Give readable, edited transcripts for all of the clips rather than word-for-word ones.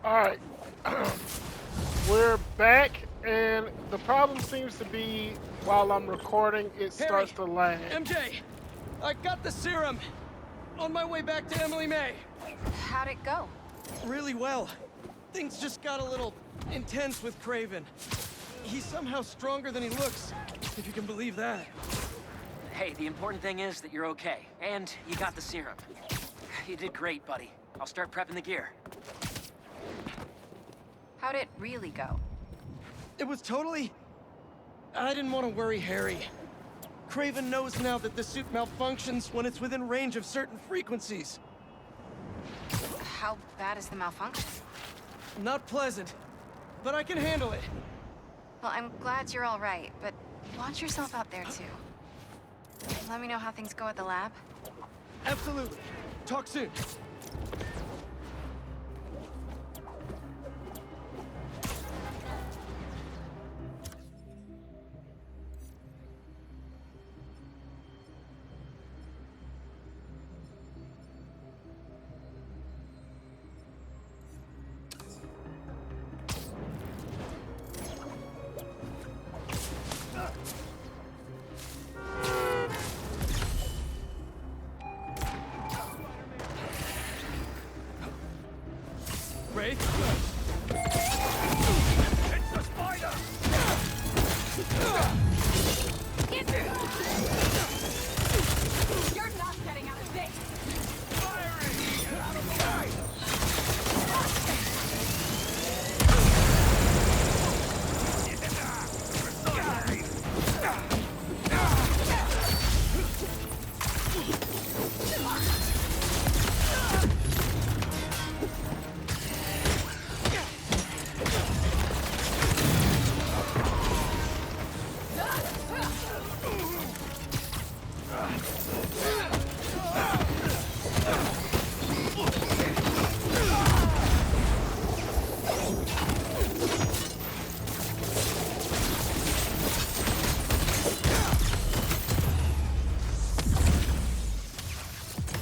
Alright. We're back, and the problem seems to be while I'm recording, it Harry, starts to lag. MJ, I got the serum. On my way back to Emily May. How'd it go? Really well. Things just got a little intense with Kraven. He's somehow stronger than he looks, if you can believe that. Hey, the important thing is that you're okay, and you got the serum. You did great, buddy. I'll start prepping the gear. How'd it really go? It was totally... I didn't want to worry Harry. Kraven knows now that the suit malfunctions when it's within range of certain frequencies. How bad is the malfunction? Not pleasant, but I can handle it. Well, I'm glad you're all right, but watch yourself out there too. Let me know how things go at the lab. Absolutely. Talk soon. Ray? It's the spider! You're not getting out of this! Firing! Out of the way!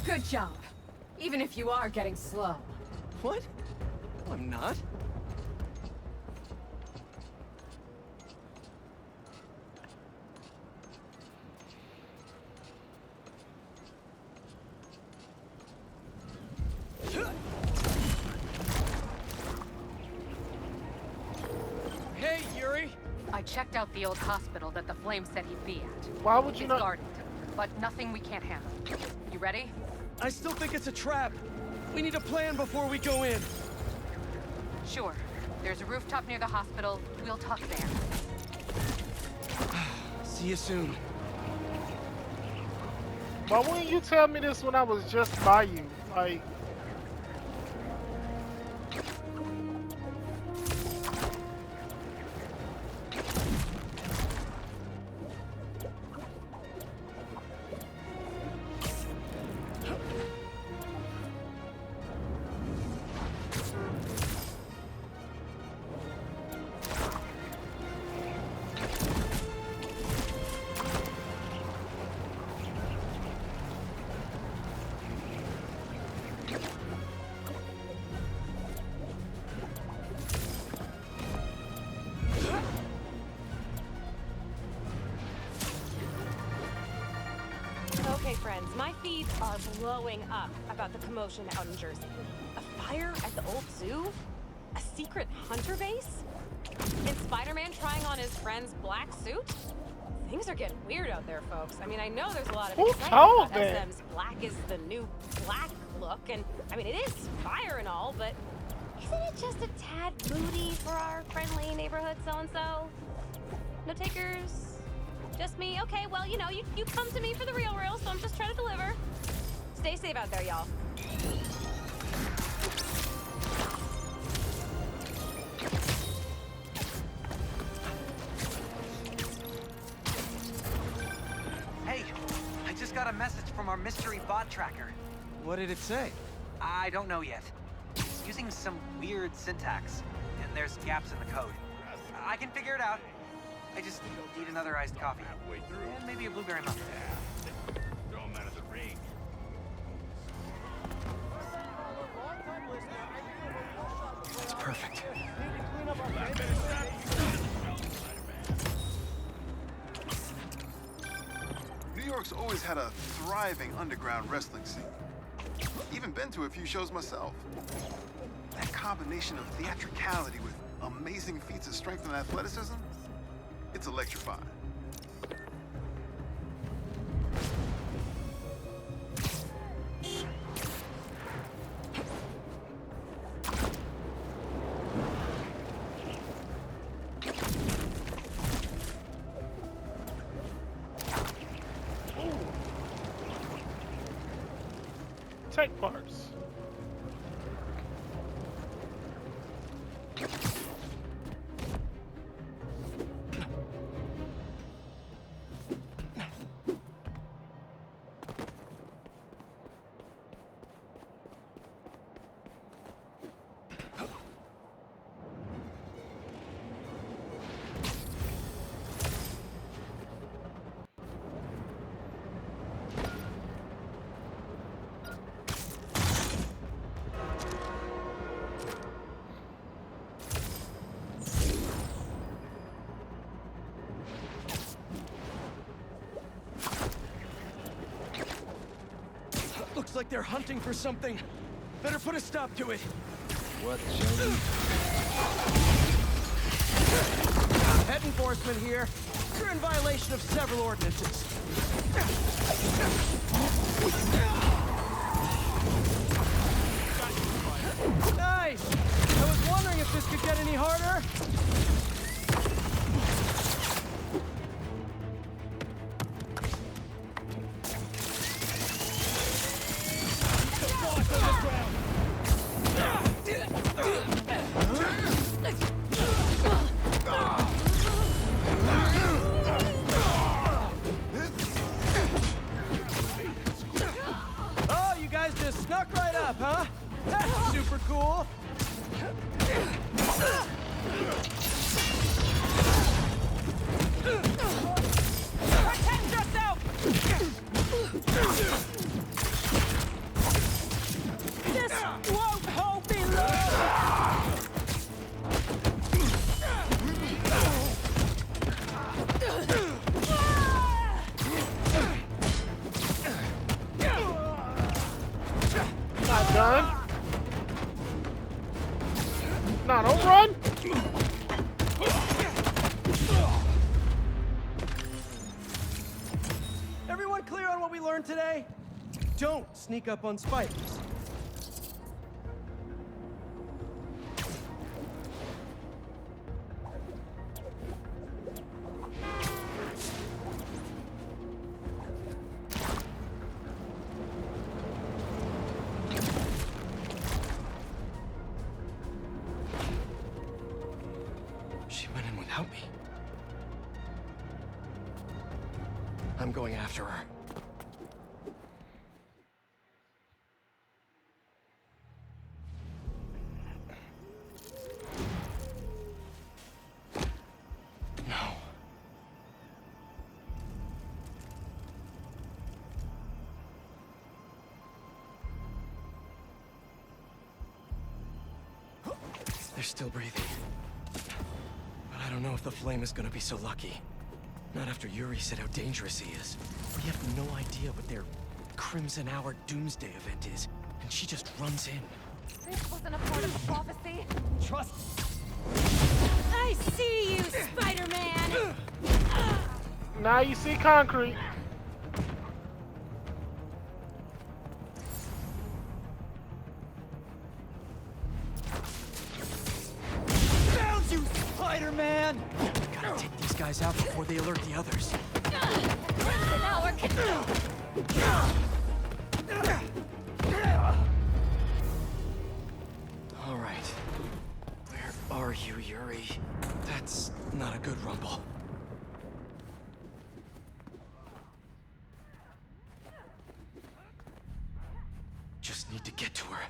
Good job. Even if you are getting slow. What? No, I'm not. Hey, Yuri! I checked out the old hospital that the Flame said he'd be at. Why would you It's not? guarded, but nothing we can't handle. You ready? I still think it's a trap. We need a plan before we go in. Sure. There's a rooftop near the hospital. We'll talk there. See you soon. Why wouldn't you tell me this when I was just by you? Like, Okay, friends, my feeds are blowing up about the commotion out in Jersey. A fire at the old zoo? A secret hunter base? And Spider-Man trying on his friend's black suit? Things are getting weird out there, folks. I mean, I know there's a lot of Who excitement told about them? SM's black is the new black look, and I mean, it is fire and all, but isn't it just a tad moody for our friendly neighborhood so-and-so? No takers? Just me? Okay, well, you know, you come to me for the real, so I'm just trying to deliver. Stay safe out there, y'all. Hey, I just got a message from our mystery bot tracker. What did it say? I don't know yet. It's using some weird syntax, and there's gaps in the code. I can figure it out. I just need another iced coffee. Halfway through. And maybe a blueberry muffin. Yeah. Throw him out of the ring. Perfect. New York's always had a thriving underground wrestling scene. Even been to a few shows myself. That combination of theatricality with amazing feats of strength and athleticism, it's electrifying. Tech parts. Looks like they're hunting for something. Better put a stop to it. What shall we... Head enforcement here. You're in violation of several ordinances. Nice! I was wondering if this could get any harder. Oh, you guys just snuck right up, huh? That's super cool. Protect yourself! This won't hold me long! Not done. Nah, don't run. Everyone clear on what we learned today? Don't sneak up on spiders. She went in without me. I'm going after her. No. They're still breathing. But I don't know if the flame is gonna be so lucky. Not after Yuri said how dangerous he is. We have no idea what their Crimson Hour Doomsday event is, and she just runs in. This wasn't a part of the prophecy. Trust. I see you, Spider-Man! Now you see concrete. Found you, Spider-Man! Gotta take these guys out before they alert the others. Now we're All right. Where are you, Yuri? That's not a good rumble. Just need to get to her.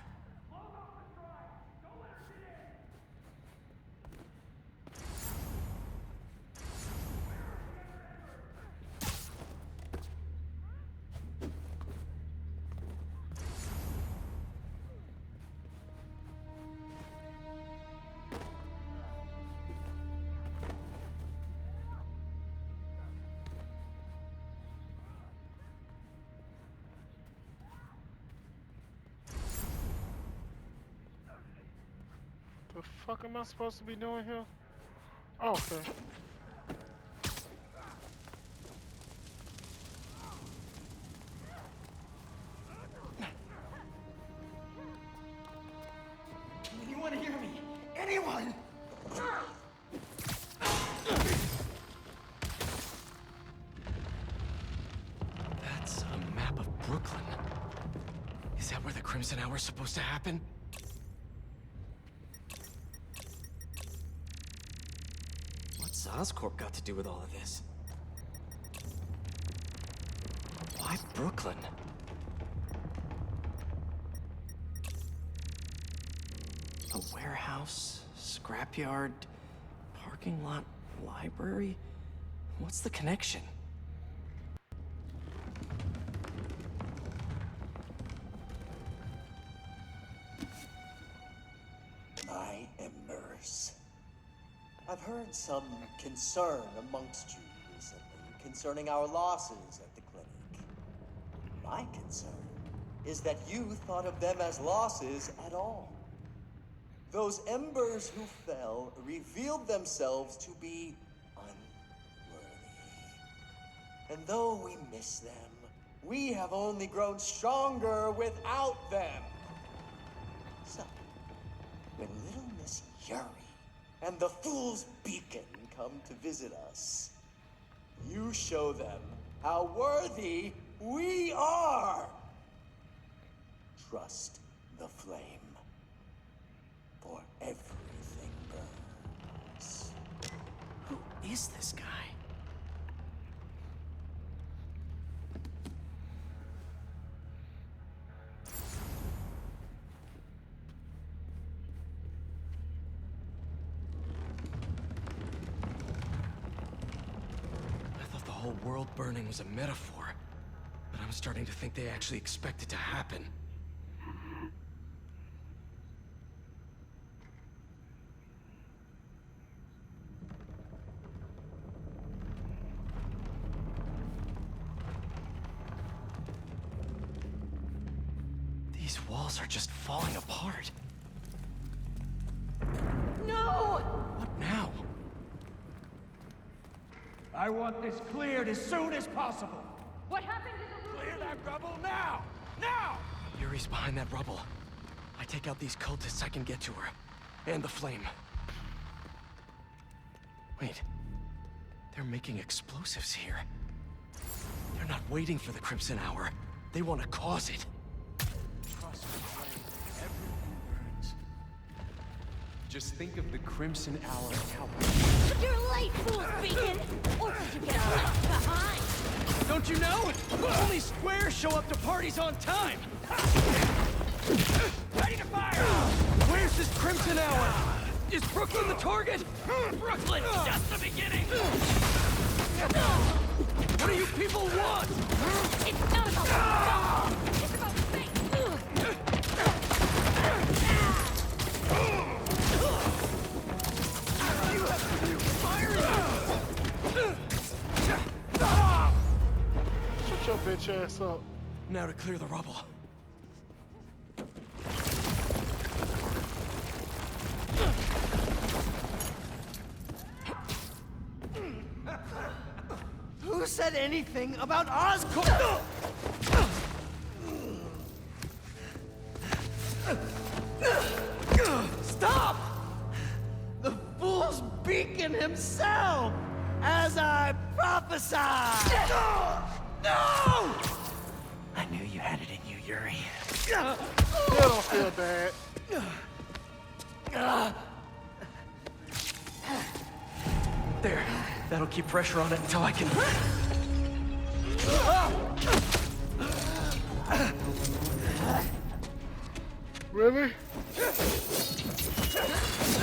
The fuck am I supposed to be doing here? Oh, okay. Anyone hear me? Anyone? That's a map of Brooklyn. Is that where the Crimson Hour's supposed to happen? What's Oscorp got to do with all of this? Why Brooklyn? A warehouse, scrapyard, parking lot, library? What's the connection? My embers. I've heard some concern amongst you recently concerning our losses at the clinic. My concern is that you thought of them as losses at all. Those embers who fell revealed themselves to be unworthy. And though we miss them, we have only grown stronger without them. So, when little Miss Yuri and the Fool's Beacon come to visit us, you show them how worthy we are. Trust the flame. For everything burns. Who is this guy? I thought the whole world burning was a metaphor, but I'm starting to think they actually expect it to happen. These walls are just falling apart. No! What now? I want this cleared as soon as possible. What happened to the Clear that rubble now! Now! Yuri's behind that rubble. I take out these cultists, I can get to her. And the flame. Wait. They're making explosives here. They're not waiting for the Crimson Hour. They want to cause it. Trust me, everything burns. Just think of the Crimson Hour and how... You're late, Fool's Beacon! Or did you get left behind? Don't you know? Only squares show up to parties on time! Ready to fire! Where's this Crimson Hour? Is Brooklyn the target? Brooklyn, just the beginning! What do you people want? It's not about love! It's about fate! You have to be firing! Shut your bitch ass up. Now to clear the rubble. Who said anything about Oscorp? Stop! The Fool's Beacon himself, as I prophesied! No! I knew you had it in you, Yuri. Yeah, don't feel bad. There. That'll keep pressure on it until I can... Really?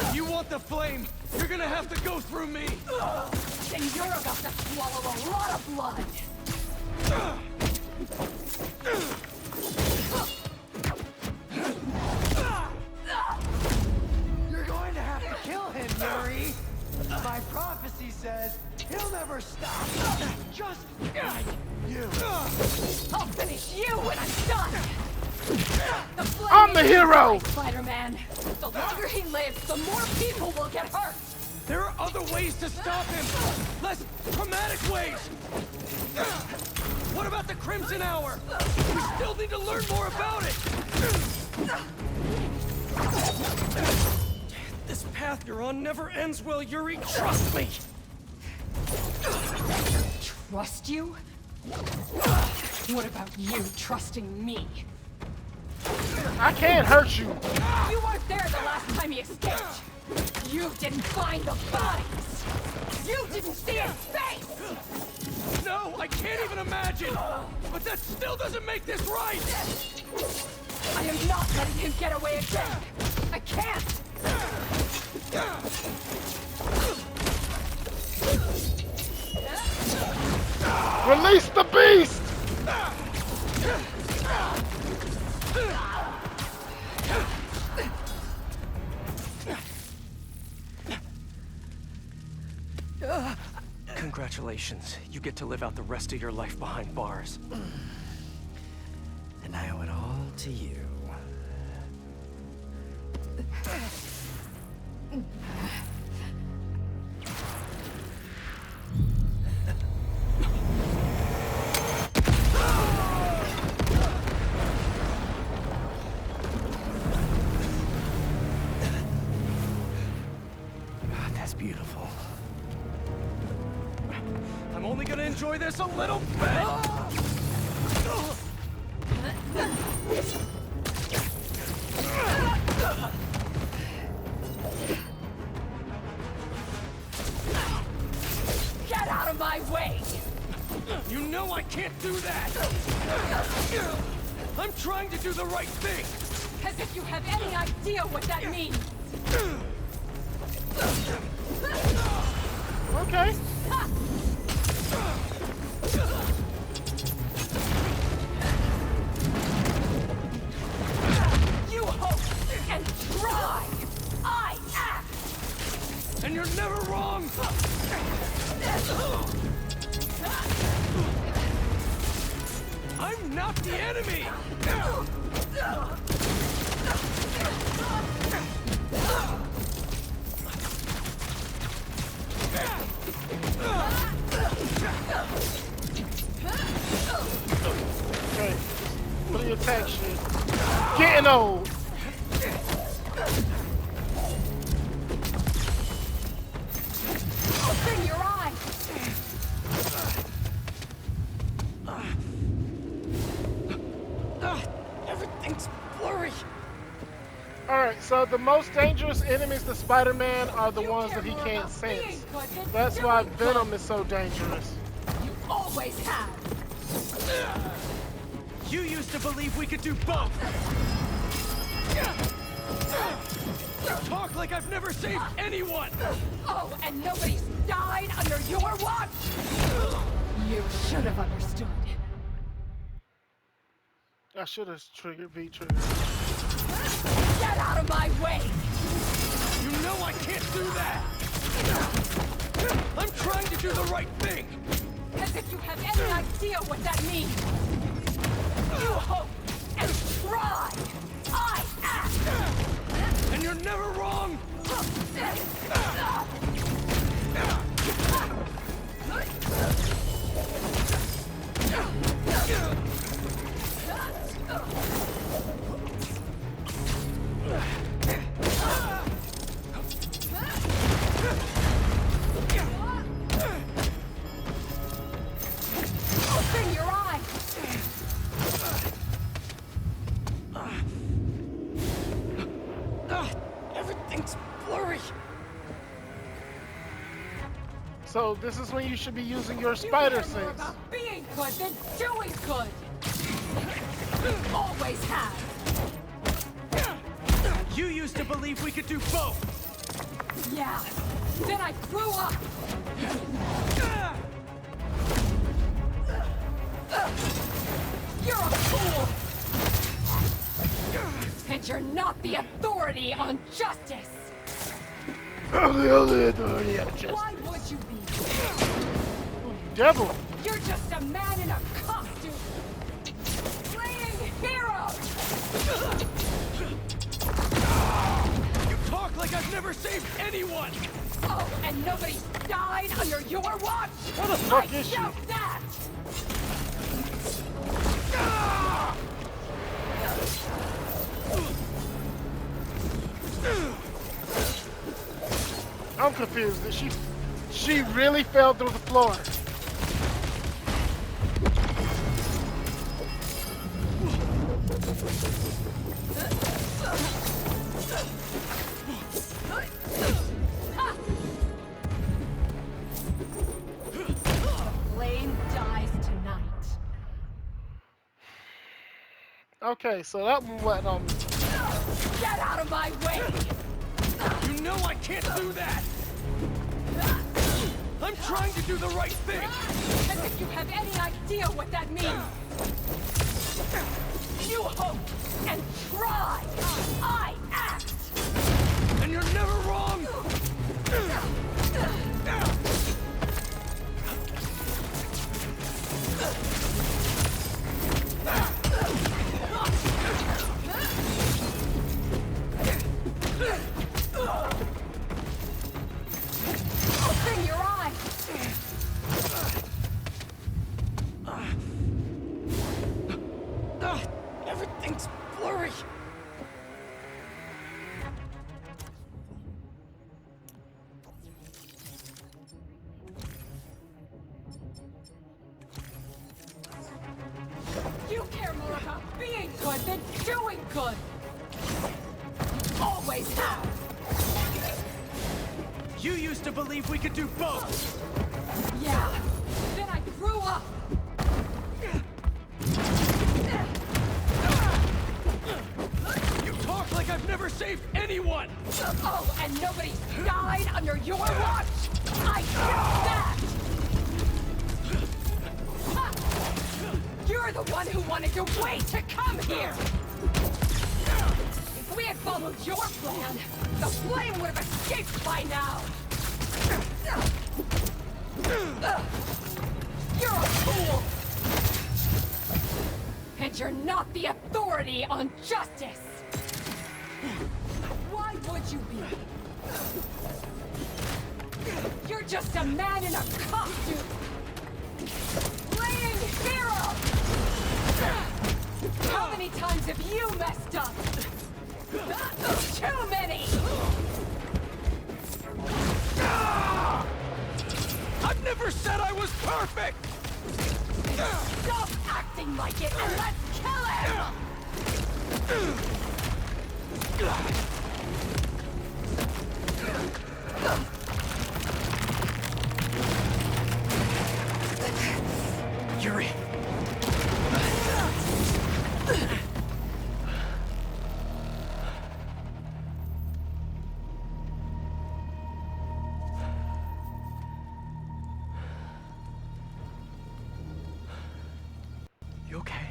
If you want the flame, you're gonna have to go through me! Then you're about to swallow a lot of blood! You're going to have to kill him, Yuri! My prophecy says he'll never stop! Just like you! I'll finish you when I'm done! The flame I'm the is hero! inside Spider-Man. The longer he lives, the more people will get hurt. There are other ways to stop him! Less traumatic ways! What about the Crimson Hour? We still need to learn more about it! This path you're on never ends well, Yuri. Trust me! Trust you? What about you trusting me? I can't hurt you. You weren't there the last time he escaped. You didn't find the bodies. You didn't see his face. No, I can't even imagine! But that still doesn't make this right! I am not letting him get away again. I can't. Release the beast! Congratulations. You get to live out the rest of your life behind bars. And I owe it all to you. That's beautiful. I'm only gonna enjoy this a little bit! Get out of my way! You know I can't do that! I'm trying to do the right thing! As if you have any idea what that means! Okay. You hope and try! I act! And you're never wrong! I'm not the enemy! Okay. What do you attack shit? Getting old. Open your eyes! Everything's blurry! Alright, so the most dangerous enemies to Spider-Man are the ones that he care more can't about being sense. good than That's doing why good. Venom is so dangerous. You always have! You used to believe we could do both! You talk like I've never saved anyone! Oh, and nobody's died under your watch? You should have understood. I should have triggered V-trigger. Get out of my way! You know I can't do that! I'm trying to do the right thing! As if you have any idea what that means! You hope and try! I act! And you're never wrong! Open your eyes! Everything's blurry! So this is when you should be using your spider You care more sense. about being good than doing good! You always have! You used to believe we could do both! Yeah, then I grew up! You're a fool! And you're not the authority on justice! I'm the only authority on justice. Why would you be? Devil. You're just a man in a costume! Playing hero! saved anyone! Oh, and nobody died under your watch? What the fuck I is she? doubt that! I'm confused. She really fell through the floor. Flame dies tonight. Okay, so that one went on me. Get out of my way! You know I can't do that! I'm trying to do the right thing! As if you have any idea what that means! You hope and try! I act! And you're never wrong! Open your eyes! Everything's blurry! You care more about being good than doing good! Always have! You used to believe we could do both! Yeah! Then I grew up! You talk like I've never saved anyone! Oh, and nobody died under your watch! I get that! Ha! You're the one who wanted to wait to come here! If we had followed your plan, the flame would have escaped by now! You're a fool! And you're not the authority on justice! Why would you be? You're just a man in a costume! Playing hero! How many times have you messed up? Too many! I've never said I was perfect! Stop acting like it and let's kill him! Yuri! You okay?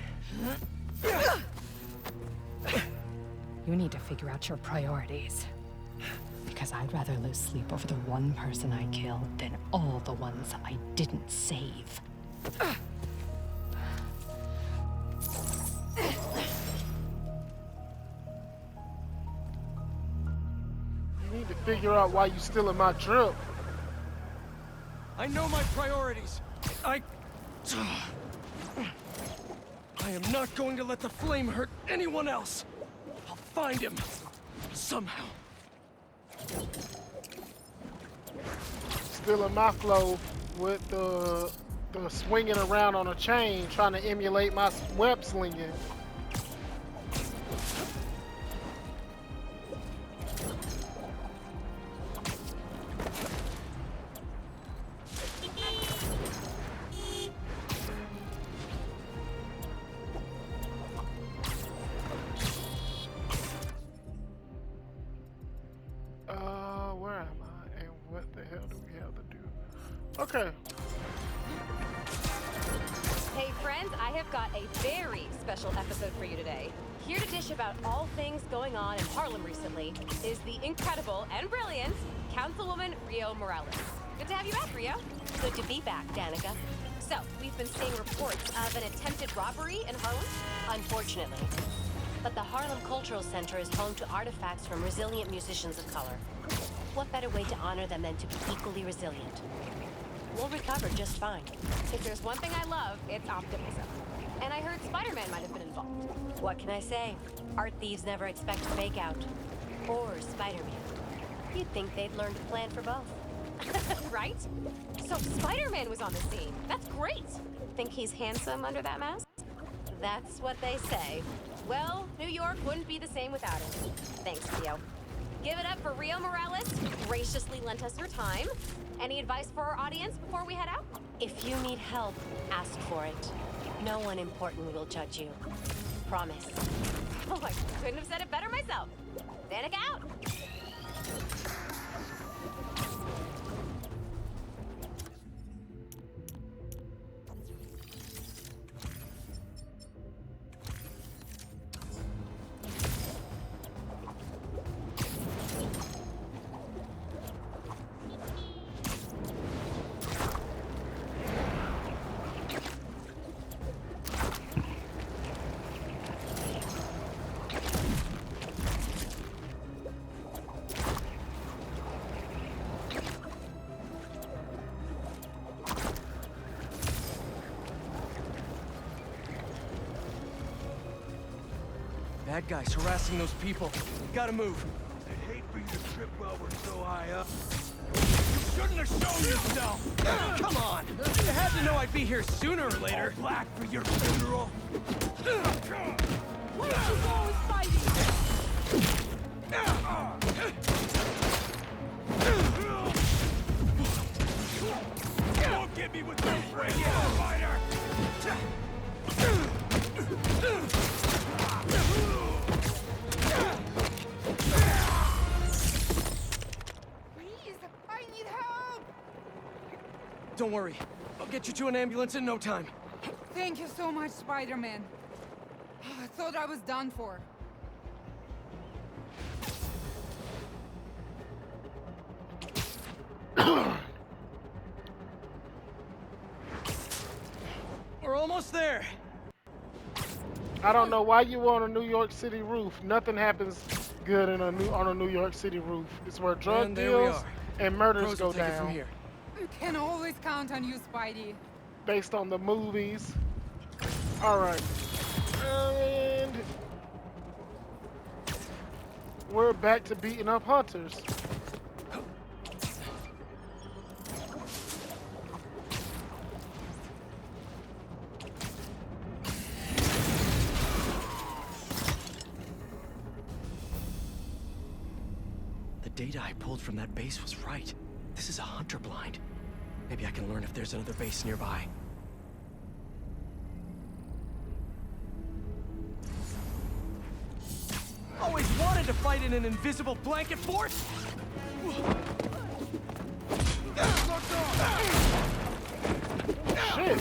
You need to figure out your priorities. Because I'd rather lose sleep over the one person I killed than all the ones I didn't save. You need to figure out why you still in my drip. I know my priorities. I am not going to let the flame hurt anyone else. I'll find him. Somehow. Still in my flow with the swinging around on a chain, trying to emulate my web slinging. Where am I? And what the hell do we have to do? Okay. Hey friends, I have got a very special episode for you today. Here to dish about all things going on in Harlem recently is the incredible and brilliant Councilwoman Rio Morales. Good to have you back, Rio. Good to be back, Danica. So, we've been seeing reports of an attempted robbery in Harlem. Unfortunately. But the Harlem Cultural Center is home to artifacts from resilient musicians of color. What better way to honor them than to be equally resilient? We'll recover just fine. If there's one thing I love, it's optimism. And I heard Spider-Man might have been involved. What can I say? Art thieves never expect a fake out. Or Spider-Man. You'd think they'd learn to plan for both. Right? So Spider-Man was on the scene. That's great. Think he's handsome under that mask? That's what they say. Well, New York wouldn't be the same without him. Thanks, Theo. Give it up for Rio Morales, who graciously lent us her time. Any advice for our audience before we head out? If you need help, ask for it. No one important will judge you. Promise. Oh, I couldn't have said it better myself. Danica out. Bad guys harassing those people. We gotta move. I hate for you to trip while we're so high up. You shouldn't have shown yourself! Come on! You had to know I'd be here sooner or later. All black for your funeral? Where did you go, Spidey? Don't get me with those radio fighter! Please, I need help! Don't worry. I'll get you to an ambulance in no time. Thank you so much, Spider-Man. I thought I was done for. We're almost there. I don't know why you on a New York City roof. Nothing happens good on a New York City roof. It's where drug And there we deals are. and murders Pros go will take it down. from here. You can always count on you, Spidey. Based on the movies. All right, and we're back to beating up hunters. The data I pulled from that base was right. This is a hunter blind. Maybe I can learn if there's another base nearby. Always wanted to fight in an invisible blanket fort! Shit!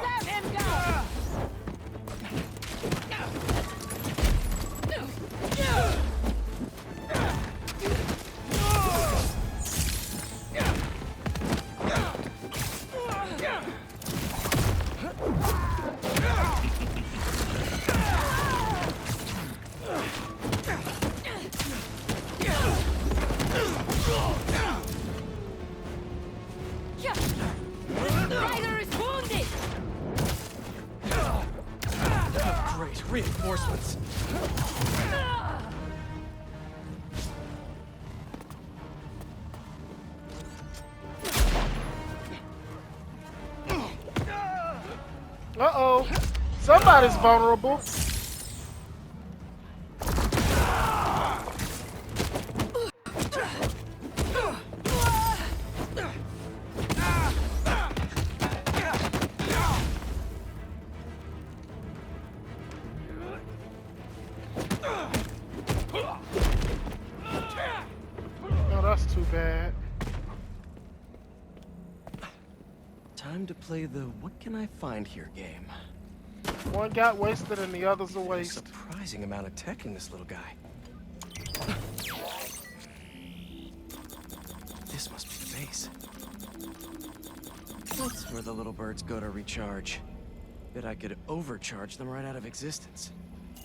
Let him go! Ryder is wounded! Great, reinforcements. Uh-oh. Somebody's vulnerable. Oh, that's too bad. Time to play the what can I find here game. One got wasted and the other's a There's a waste. surprising amount of tech in this little guy. This must be the base. That's where the little birds go to recharge. Bet I could overcharge them right out of existence.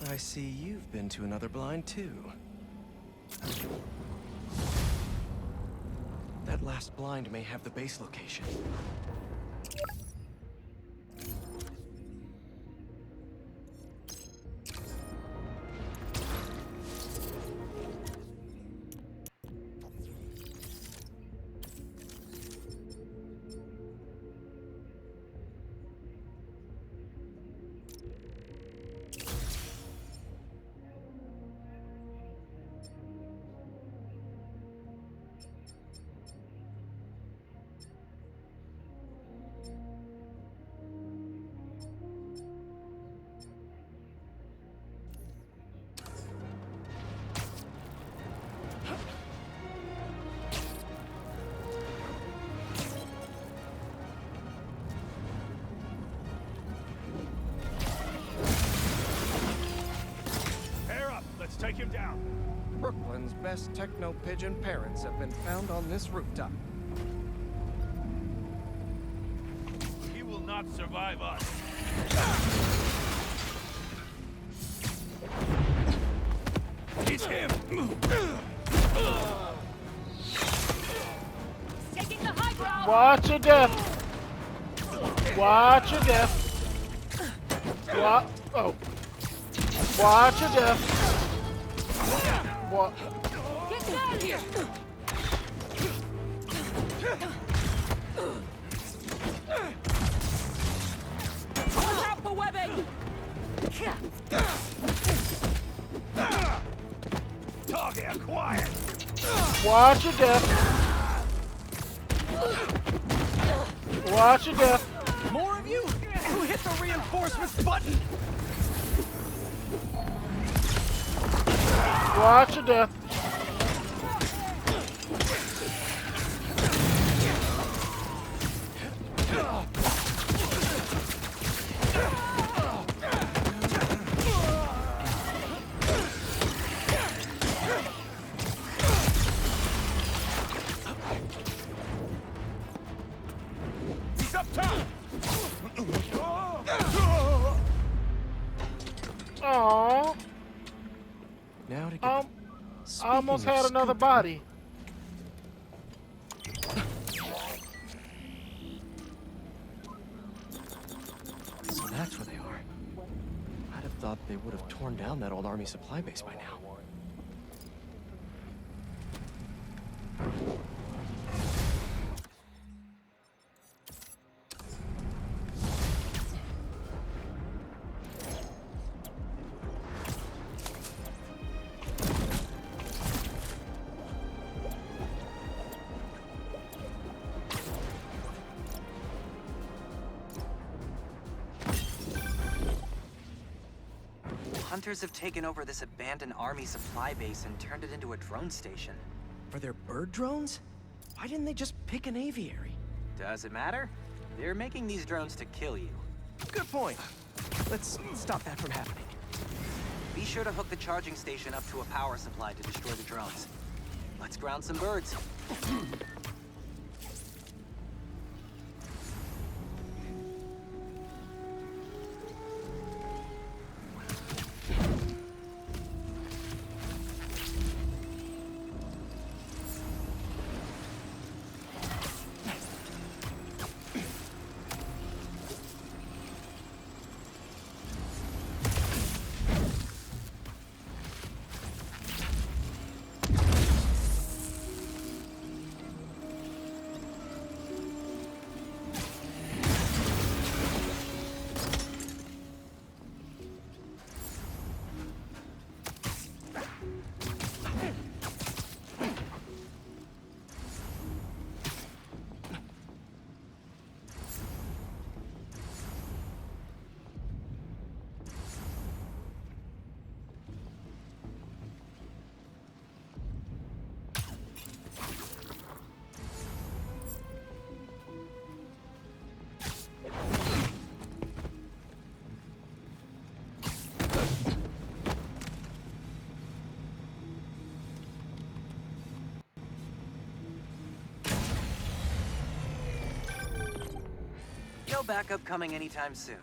I see you've been to another blind, too. That last blind may have the base location. Take him down. Brooklyn's best techno-pigeon parents have been found on this rooftop. He will not survive us. It's him! Taking the high ground! Watch your death! Watch your death! Oh. Watch your death! What? Get down here! Watch out for webbing! Target acquired! Watch your death! Watch your death! More of you? Who hit the reinforcements button? Watch your death! He's up top! Aww. Now to get I almost had another body. So that's where they are. I'd have thought they would have torn down that old army supply base by now. Hunters have taken over this abandoned army supply base and turned it into a drone station. For their bird drones? Why didn't they just pick an aviary? Does it matter? They're making these drones to kill you. Good point. Let's stop that from happening. Be sure to hook the charging station up to a power supply to destroy the drones. Let's ground some birds. No backup coming anytime soon.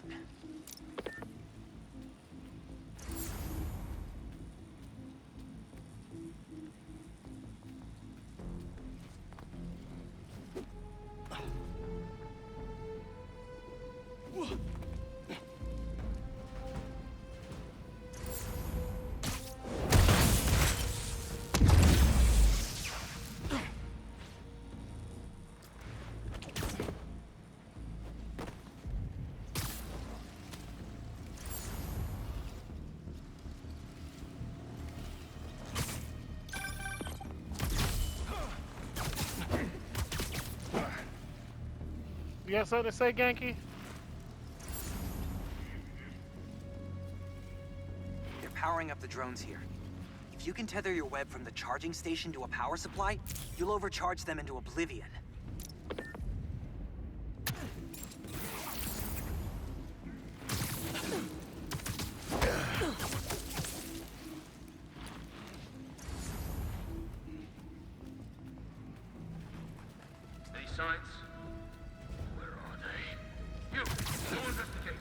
You got something to say, Genki? They're powering up the drones here. If you can tether your web from the charging station to a power supply, you'll overcharge them into oblivion. Any signs? Where are they? You! Go investigate!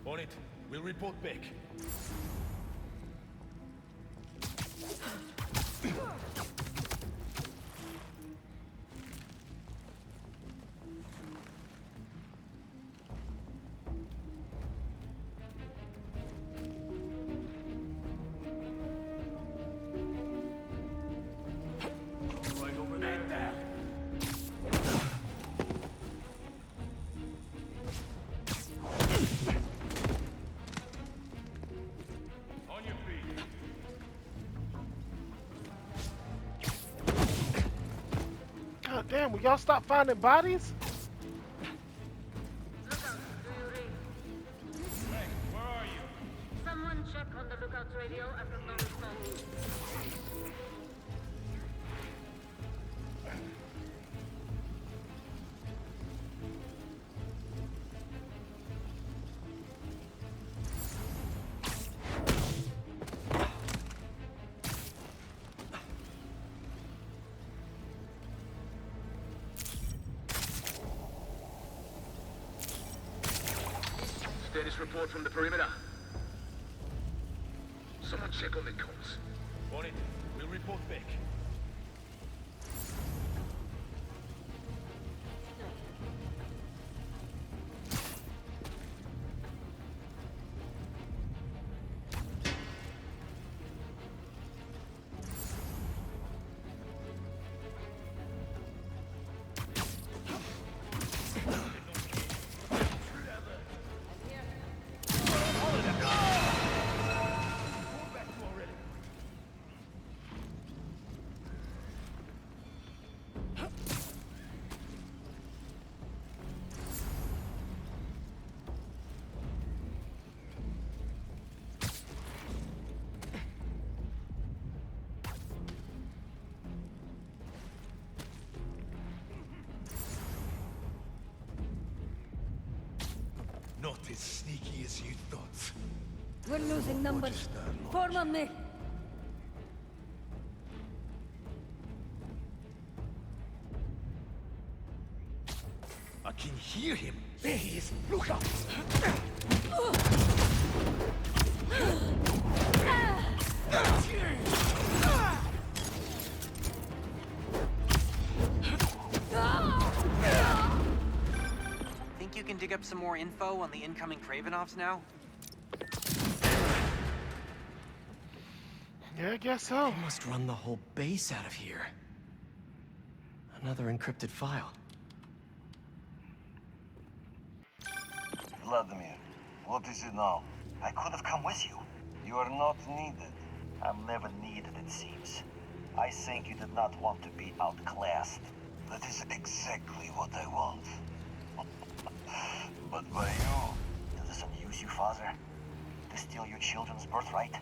On it. We'll report back. Right over there. On your feet. God damn, will y'all stop finding bodies? Hey, where are you? Someone check on the lookout radio. I've got no response. Status report from the perimeter. Someone check on the comms. On it. We'll report back. Not as sneaky as you thought. We're losing numbers. Form on me. I can hear him. There he is. Look out! Think you can dig up some more info on the incoming Kravenoffs now? Yeah, I guess so. They must run the whole base out of here. Another encrypted file. Vladimir, what is it now? I could have come with you. You are not needed. I'm never needed, it seems. I think you did not want to be outclassed. That is exactly what I want. But by you, does this amuse you, father? To steal your children's birthright?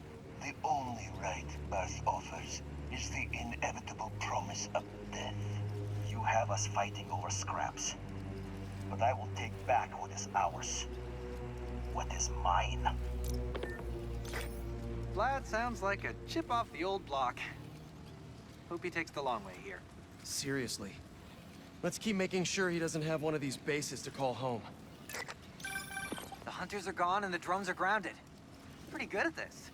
The only right birth offers is the inevitable promise of death. You have us fighting over scraps. But I will take back what is ours. What is mine. Vlad sounds like a chip off the old block. Hope he takes the long way here. Seriously. Let's keep making sure he doesn't have one of these bases to call home. The hunters are gone and the drones are grounded. Pretty good at this.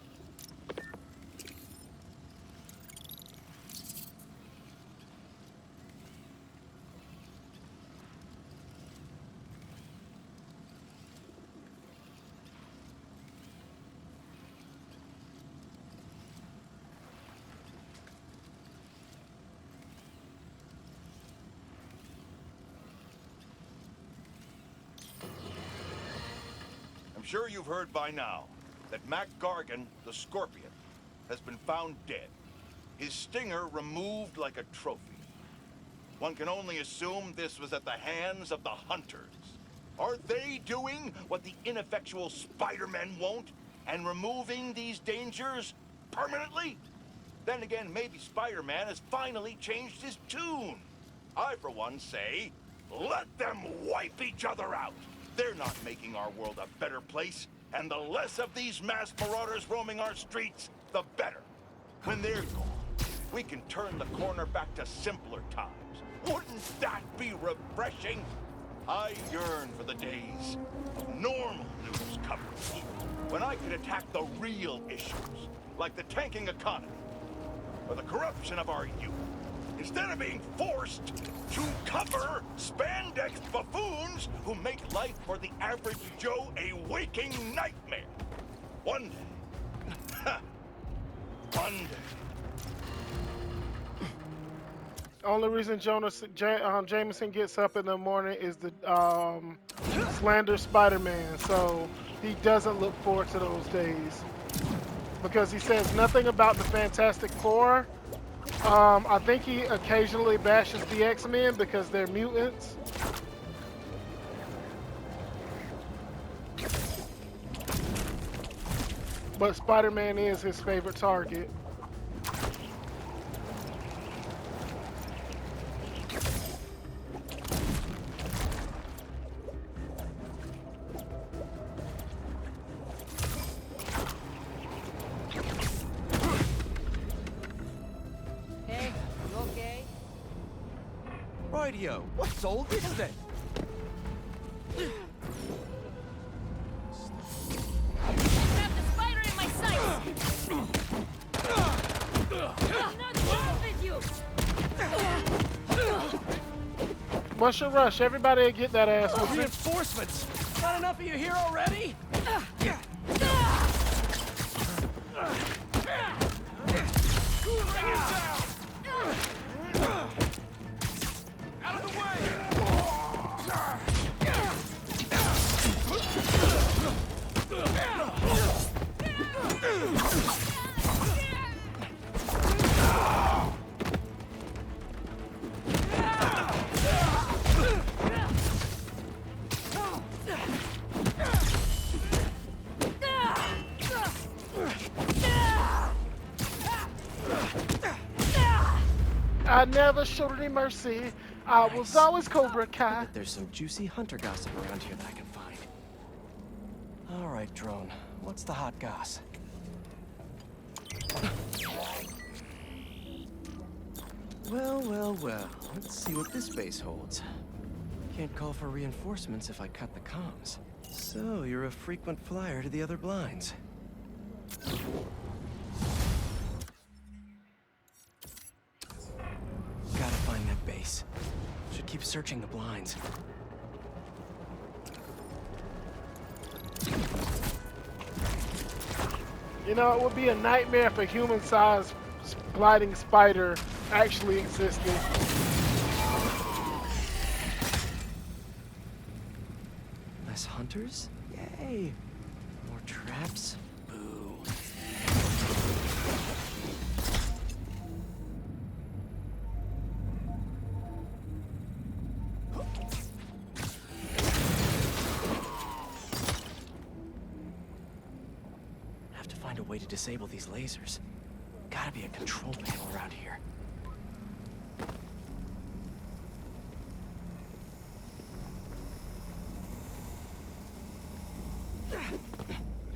sure you've heard by now that Mac Gargan, the Scorpion, has been found dead. His stinger removed like a trophy. One can only assume this was at the hands of the Hunters. Are they doing what the ineffectual Spider-Men won't and removing these dangers permanently? Then again, maybe Spider-Man has finally changed his tune. I, for one, say, let them wipe each other out. They're not making our world a better place, and the less of these mass marauders roaming our streets, the better. When they're gone, we can turn the corner back to simpler times. Wouldn't that be refreshing? I yearn for the days of normal news coverage, when I could attack the real issues, like the tanking economy, or the corruption of our youth, instead of being forced to cover spandex buffoons who make life for the average Joe a waking nightmare. One day, one day. Only reason Jameson gets up in the morning is the slander Spider-Man, so he doesn't look forward to those days because he says nothing about the Fantastic Four. I think he occasionally bashes the X-Men because they're mutants. But Spider-Man is his favorite target. Radio, what's all this then? Grab the spider in my sights! I'm not done with you! What's your rush? Everybody get that ass with it. Reinforcements! Not enough of you here already? I never showed any mercy. I was always Cobra Kai. But there's some juicy hunter gossip around here that I can find. All right, drone. What's the hot goss? Well. Let's see what this base holds. Can't call for reinforcements if I cut the comms. So, you're a frequent flyer to the other blinds. Gotta find that base. Should keep searching the blinds. You know, it would be a nightmare if a human-sized gliding spider actually existed. Less hunters? Yay! More traps? Boo. Have to find a way to disable these lasers. Gotta be a control panel around here.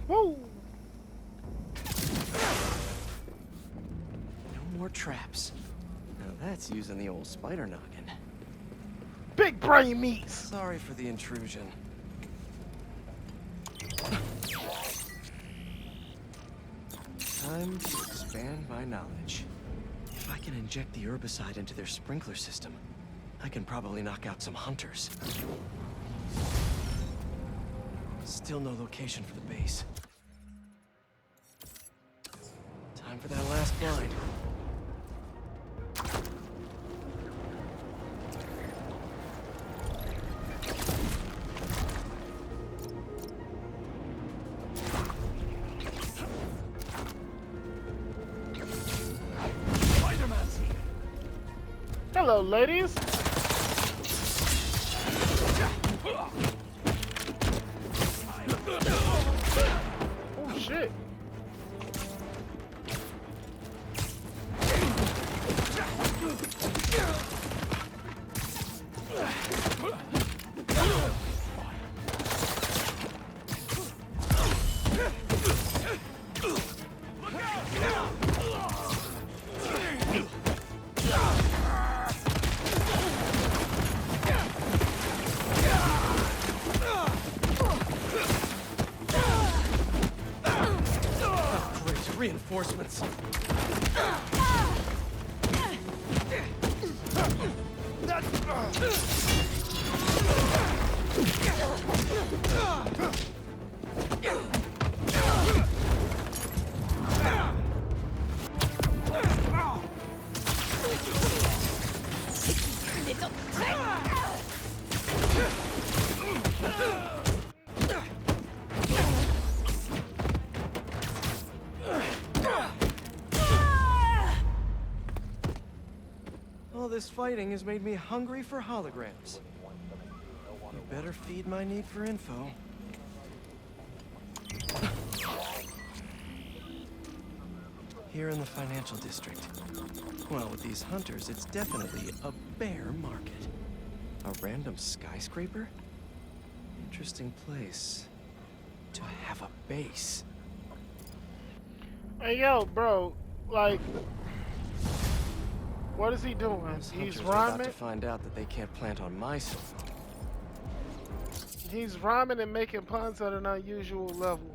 Woo! No more traps. Now that's using the old spider noggin. Big brain meats! Sorry for the intrusion. Time to expand my knowledge. If I can inject the herbicide into their sprinkler system, I can probably knock out some hunters. Still no location for the base. Time for that last blind. hello, ladies. Oh shit. Great reinforcements. All this fighting has made me hungry for holograms. You better feed my need for info. Here in the financial district. Well, with these hunters, it's definitely a bear market. A random skyscraper? Interesting place to have a base. Hey, yo, bro. Like, what is he doing? Those He's hunters are about rhyming. to find out that they can't plant on my soil. He's rhyming and making puns at an unusual level.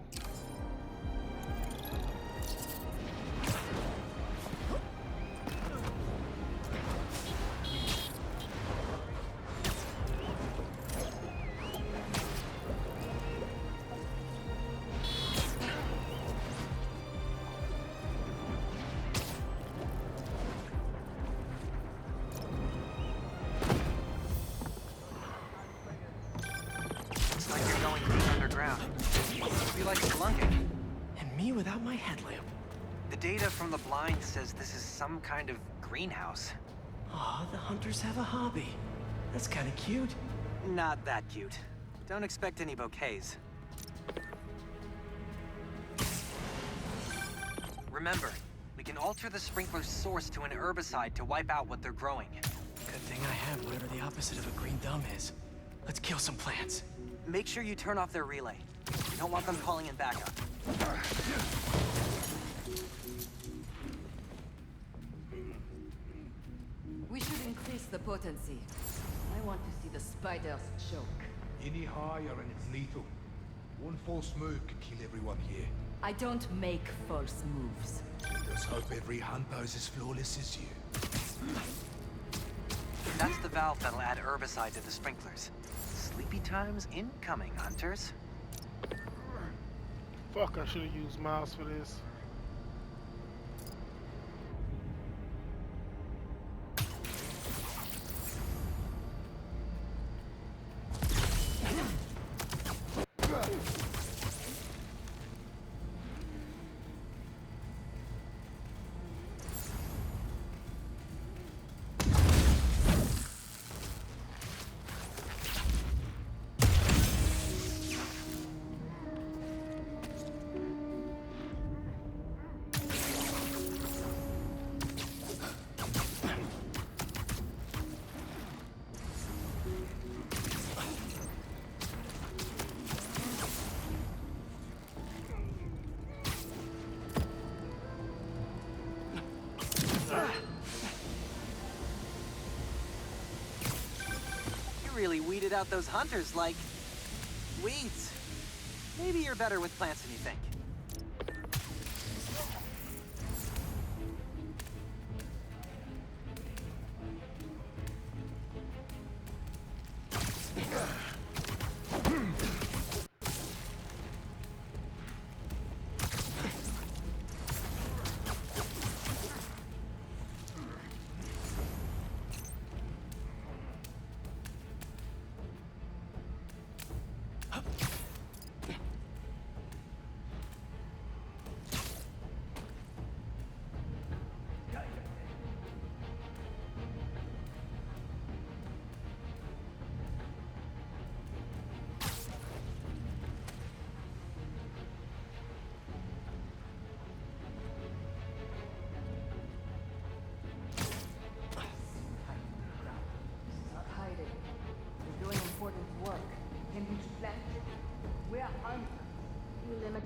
Looks like you're going deep underground. Must be like spelunking. And me without my headlamp. The data from the blind says this is some kind of greenhouse. Aw, the hunters have a hobby. That's kind of cute. Not that cute. Don't expect any bouquets. Remember, we can alter the sprinkler's source to an herbicide to wipe out what they're growing. Good thing I have whatever the opposite of a green thumb is. Let's kill some plants. Make sure you turn off their relay. You don't want them calling in backup. We should increase the potency. I want to see the spiders choke. Any higher and it's lethal. One false move could kill everyone here. I don't make false moves. Let's hope every hunter's as flawless as you. That's the valve that'll add herbicide to the sprinklers. Sleepy times incoming, hunters. Fuck, I should have used mouse for this. You really weeded out those hunters like weeds. Maybe you're better with plants than you think.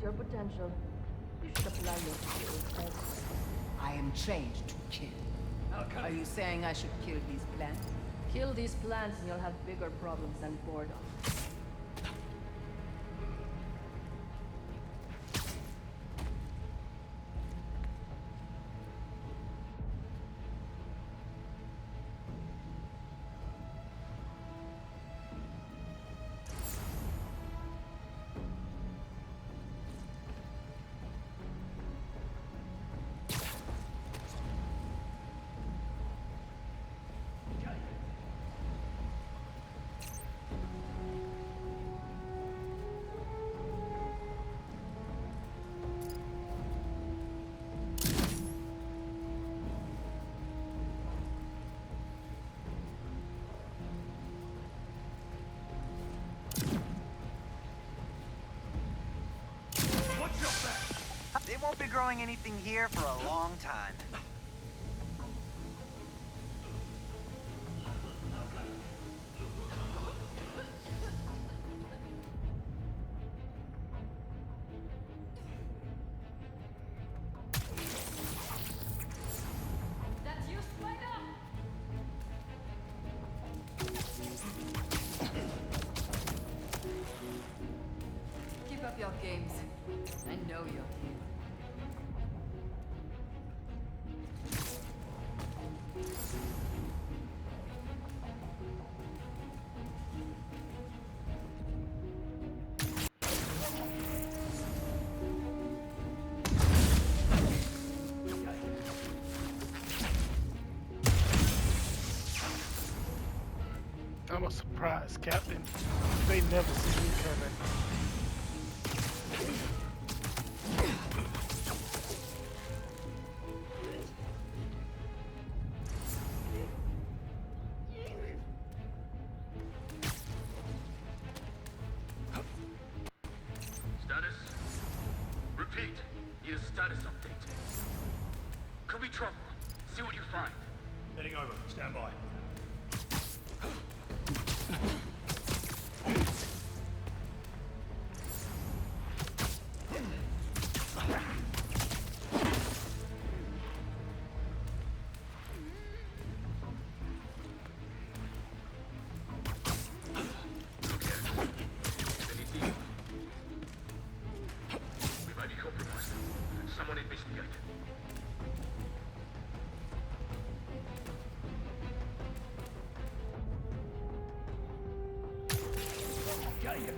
your potential. You should apply your skills elsewhere. I am trained to kill. Are you saying I should kill these plants? Kill these plants and you'll have bigger problems than boredom. They won't be growing anything here for a long time. That's you, Spider! Keep up your games. I know you're here. I'm a surprise, Captain. They never see me coming. Status? Repeat. Need a status update. Could be trouble. See what you find. Heading over. Stand by. We might be compromised. Someone investigate. Got your tail.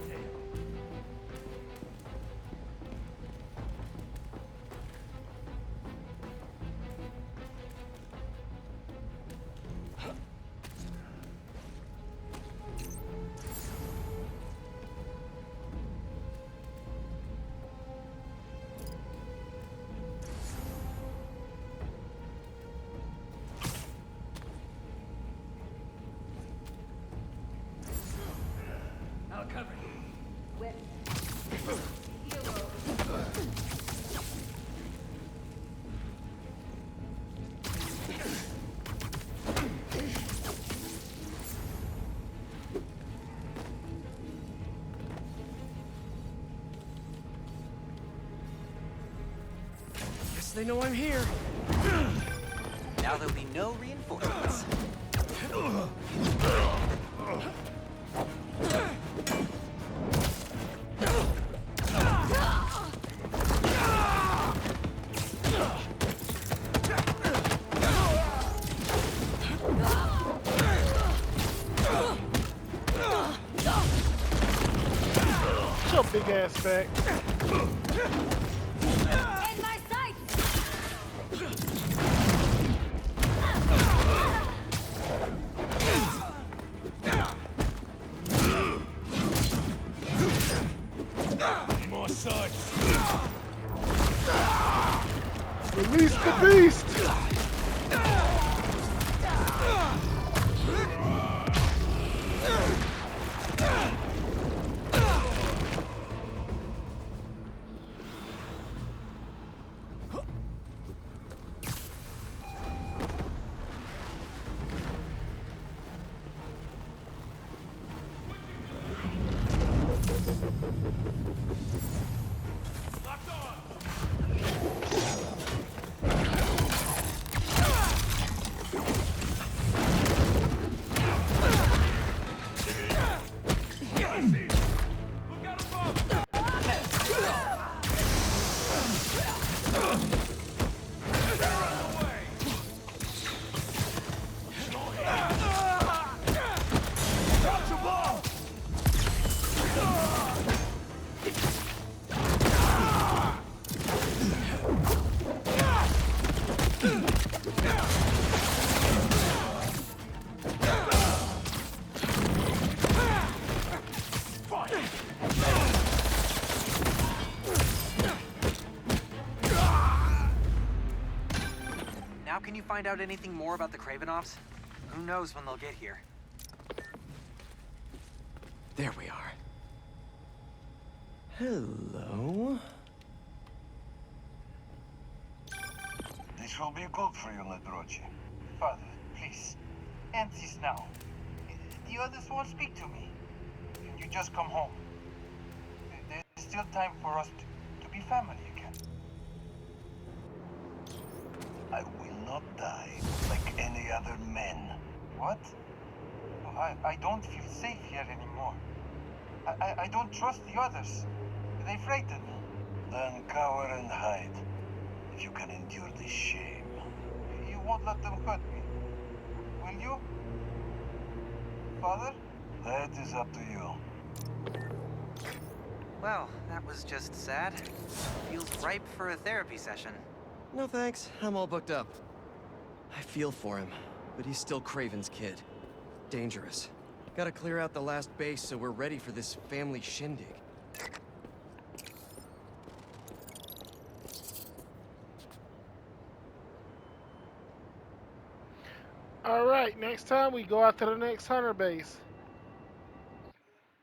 I'll cover you. Wet. Guess they know I'm here. Now there'll be no reinforcements. Get your big ass back. In my sights! More sights. Release the beast! Can you find out anything more about the Kravenoffs? Who knows when they'll get here? There we are. Hello? This will be good for you, Nadrochi. Father, please. End this now. The others won't speak to me. Can you just come home? There's still time for us to be family again. I will not die like any other men. What? I don't feel safe here anymore. I don't trust the others. They frighten me. Then cower and hide, if you can endure this shame. You won't let them hurt me, will you? Father? That is up to you. Well, that was just sad. Feels ripe for a therapy session. No thanks, I'm all booked up. I feel for him, but he's still Kraven's kid. Dangerous. Gotta clear out the last base so we're ready for this family shindig. All right, next time we go out to the next hunter base.